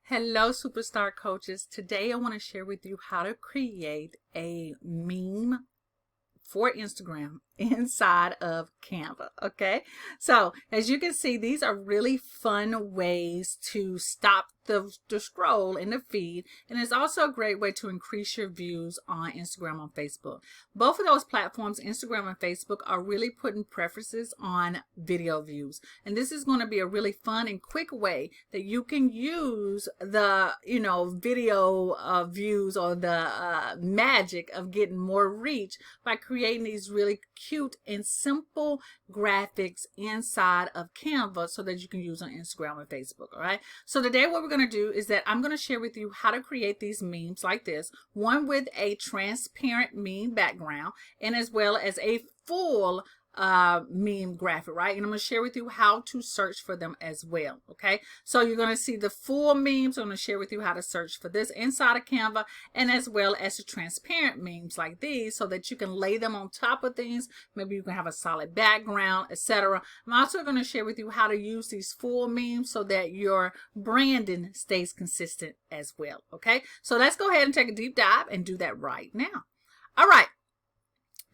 Hello, superstar coaches. Today I want to share with you how to create a meme for Instagram inside of Canva. Okay, so as you can see, these are really fun ways to stop the scroll in the feed, and it's also a great way to increase your views on Instagram and Facebook. Both of those platforms, Instagram and Facebook, are really putting preferences on video views, and this is going to be a really fun and quick way that you can use the video views or the magic of getting more reach by creating these really cute and simple graphics inside of Canva so that you can use on Instagram and Facebook. All right, so today what we're going to do is that I'm going to share with you how to create these memes like this, one with a transparent meme background and as well as a full meme graphic, right? And I'm going to share with you how to search for them as well. Okay, so you're going to see the full memes. I'm going to share with you how to search for this inside of Canva, and as well as the transparent memes like these, so that you can lay them on top of things. Maybe you can have a solid background, etc. I'm also going to share with you how to use these full memes so that your branding stays consistent as well. Okay, so let's go ahead and take a deep dive and do that right now. All right.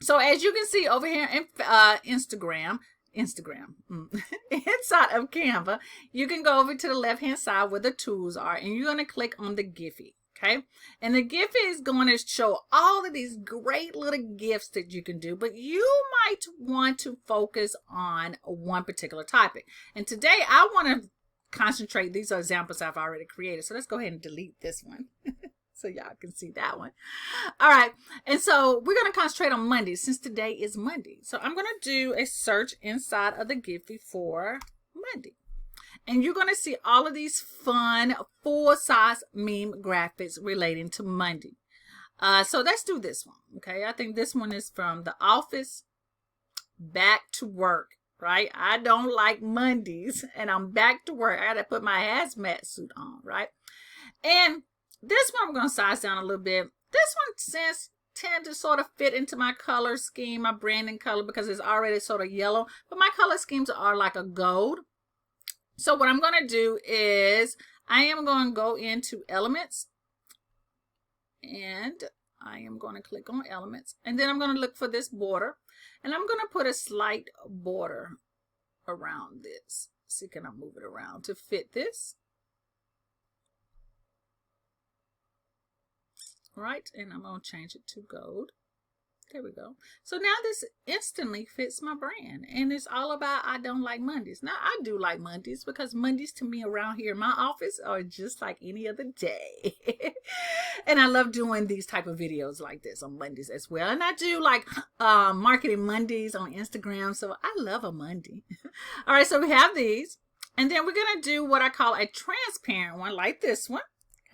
So as you can see over here in Instagram, inside of Canva, you can go over to the left-hand side where the tools are, and you're going to click on the Giphy. Okay, and the Giphy is going to show all of these great little GIFs that you can do, but you might want to focus on one particular topic. And today I want to concentrate. These are examples I've already created. So let's go ahead and delete this one. So y'all can see that one. All right, and so we're going to concentrate on Monday since today is Monday. So I'm going to do a search inside of the Giphy for Monday. And you're going to see all of these fun full-size meme graphics relating to Monday. So let's do this one, okay? I think this one is from The Office, back to work, right? I don't like Mondays, and I'm back to work. I got to put my hazmat suit on, right? And this one I'm going to size down a little bit. This one tend to sort of fit into my color scheme, my branding color, because it's already sort of yellow. But my color schemes are like a gold. So what I'm going to do is I am going to go into elements. And I am going to click on elements. And then I'm going to look for this border. And I'm going to put a slight border around this. See, can I move it around to fit this? Right, and I'm going to change it to gold. There we go. So now this instantly fits my brand, and it's all about I don't like Mondays. Now I do like Mondays, because Mondays to me around here in my office are just like any other day. And I love doing these type of videos like this on Mondays as well. And I do like marketing Mondays on Instagram, so I love a Monday. All right, so we have these, and then we're going to do what I call a transparent one like this one.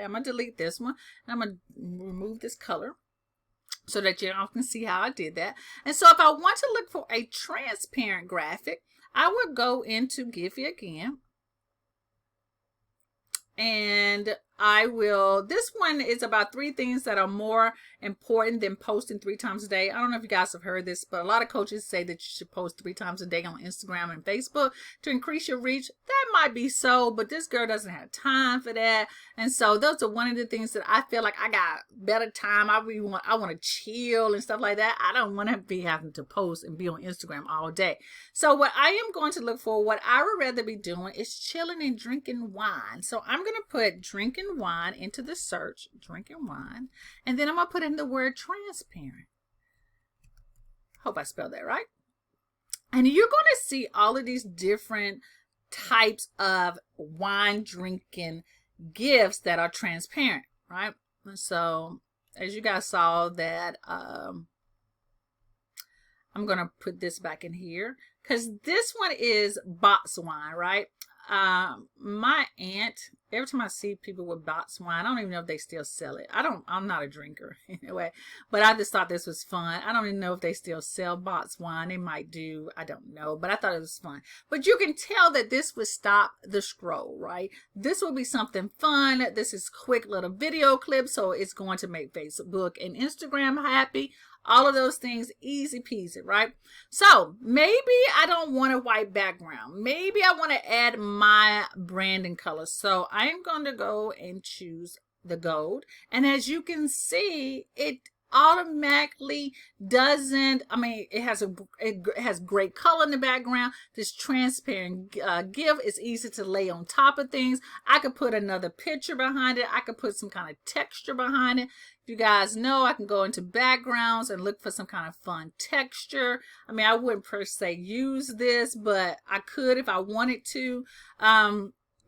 I'm going to delete this one, and I'm going to remove this color so that you all can see how I did that. And so if I want to look for a transparent graphic, I would go into Giphy again. And I will, this one is about 3 things that are more important than posting 3 times a day. I don't know if you guys have heard this, but a lot of coaches say that you should post 3 times a day on Instagram and Facebook to increase your reach. That might be so, but this girl doesn't have time for that. And so those are one of the things that I feel like I got better time. I want to chill and stuff like that. I don't want to be having to post and be on Instagram all day. So what I am going to look for, what I would rather be doing, is chilling and drinking wine. So I'm going to put drinking wine into the search, drinking wine, and then I'm going to put in the word transparent. Hope I spelled that right. And you're going to see all of these different types of wine drinking gifts that are transparent, right? And so as you guys saw that, I'm going to put this back in here because this one is box wine, right? My aunt, every time I see people with box wine, I don't even know if they still sell it. I'm not a drinker anyway, but I just thought this was fun. I don't even know if they still sell box wine. They might do, I don't know, but I thought it was fun. But you can tell that this would stop the scroll, right? This will be something fun. This is quick little video clips, so it's going to make Facebook and Instagram happy. All of those things, easy peasy, right? So maybe I don't want a white background. Maybe I want to add my branding color. So I'm going to go and choose the gold. And as you can see, it automatically doesn't, I mean, it has great color in the background. This transparent GIF is easy to lay on top of things. I could put another picture behind it. I could put some kind of texture behind it. If you guys know, I can go into backgrounds and look for some kind of fun texture. I mean, I wouldn't per se use this, but I could if I wanted to.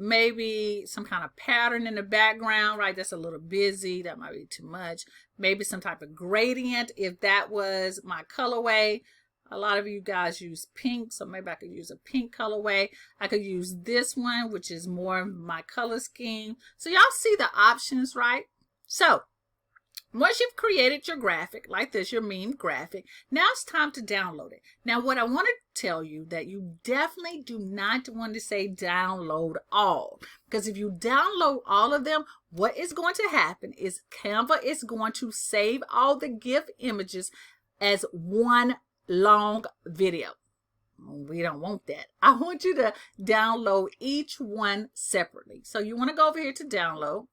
Maybe some kind of pattern in the background, right? That's a little busy. That might be too much. Maybe some type of gradient if that was my colorway. A lot of you guys use pink, so maybe I could use a pink colorway. I could use this one, which is more my color scheme. So y'all see the options, right? So once you've created your graphic like this, your meme graphic, now it's time to download it. Now, what I want to tell you that you definitely do not want to say download all, because if you download all of them, what is going to happen is Canva is going to save all the GIF images as one long video. We don't want that. I want you to download each one separately. So you want to go over here to download.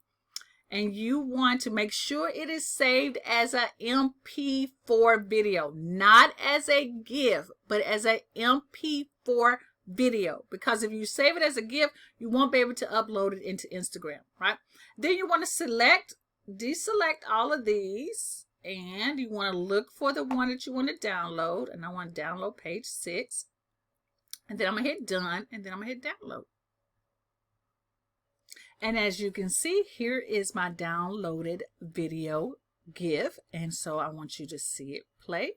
And you want to make sure it is saved as a MP4 video, not as a GIF, but as a MP4 video. Because if you save it as a GIF, you won't be able to upload it into Instagram, right? Then you want to deselect all of these, and you want to look for the one that you want to download. And I want to download page 6. And then I'm going to hit done, and then I'm going to hit download. And as you can see, here is my downloaded video GIF. And so I want you to see it play.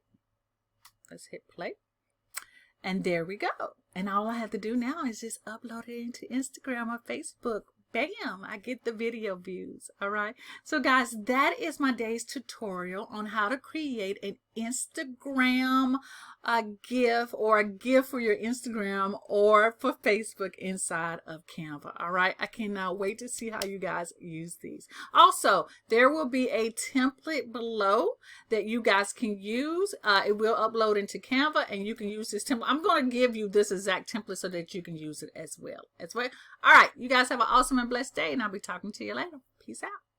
Let's hit play. And there we go. And all I have to do now is just upload it into Instagram or Facebook. Bam, I get the video views. All right. So guys, that is my day's tutorial on how to create an Instagram GIF, or a GIF for your Instagram or for Facebook inside of Canva. All right. I cannot wait to see how you guys use these. Also, there will be a template below that you guys can use. It will upload into Canva, and you can use this template. I'm going to give you this exact template so that you can use it as well. All right. You guys have an awesome and blessed day, and I'll be talking to you later. Peace out.